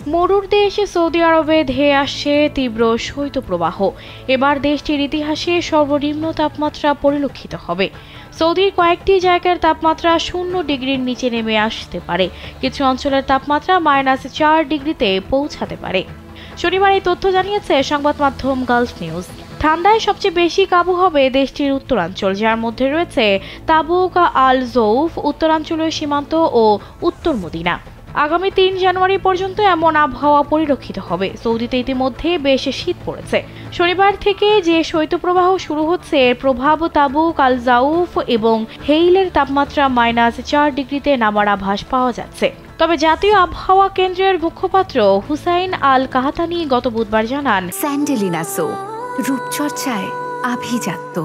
মরুর দেশ সৌদি আরবে ধেয়ে আসছে তীব্র শৈত্যপ্রবাহ। এবার দেশটির ইতিহাসে সর্বনিম্ন তাপমাত্রা পরিলক্ষিত হবে। সৌদির কয়েকটি জায়গার তাপমাত্রা 0 ডিগ্রির নিচে নেমে আসতে পারে। কিছু অঞ্চলের তাপমাত্রা -4 ডিগ্রিতে পৌঁছাতে পারে। শনিবার এই তথ্য জানিয়েছে সংবাদ মাধ্যম গালফ নিউজ। ঠান্ডায় সবচেয়ে বেশি কাবু হবে দেশটির উত্তরাঞ্চল, যার মধ্যে রয়েছে তাবুক, আল জৌফ, উত্তরাঞ্চলীয় সীমান্ত ও উত্তর মদিনা। আগামী 3 জানুয়ারি পর্যন্ত এমন আবহাওয়া পরিলক্ষিত হবে। সৌদিতে ইতিমধ্যে বেশ শীত পড়েছে। শনিবার থেকে যে শৈত্যপ্রবাহ শুরু হচ্ছে, এর প্রভাব তাবুক, আল জাউফ এবং হেইলের তাপমাত্রা -4 ডিগ্রিতে নামার আভাস পাওয়া যাচ্ছে। তবে জাতীয় আবহাওয়া কেন্দ্রের মুখপাত্র হুসাইন আল কাহাতানি গত বুধবার জানান, স্যান্ডেলিনা সো রূপচর্চায় আভিজাত্য।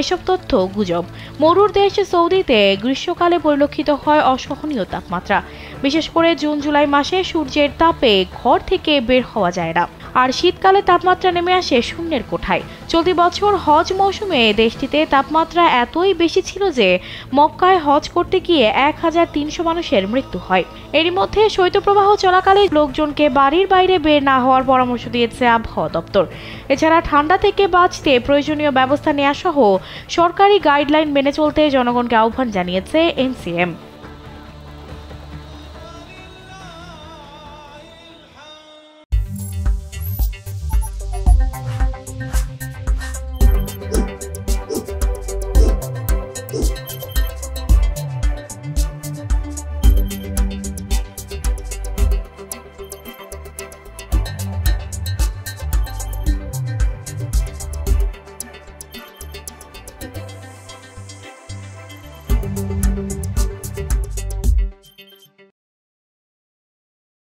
এসব তথ্য গুজব। মরুর দেশ সৌদিতে গ্রীষ্মকালে পরিলক্ষিত হয় অসহনীয় তাপমাত্রা। বিশেষ করে জুন জুলাই মাসে সূর্যের তাপে ঘর থেকে বের হওয়া যায় না, আর শীতকালে তাপমাত্রা নেমে আসে শূন্যের কোঠায়। চলতি বছর হজ মৌসুমে দেশটিতে তাপমাত্রা এতই বেশি ছিল যে মক্কায় হজ করতে গিয়ে 1300 মানুষের মৃত্যু হয়। এরই মধ্যে শৈত্যপ্রবাহ চলাকালে লোকজনকে বাড়ির বাইরে বের না হওয়ার পরামর্শ দিয়েছে আবহাওয়া দপ্তর। এছাড়া ঠান্ডা থেকে বাঁচতে প্রয়োজনীয় ব্যবস্থা নেওয়া সহ সরকারি গাইডলাইন মেনে চলতে জনগণকে আহ্বান জানিয়েছে এনসিএম।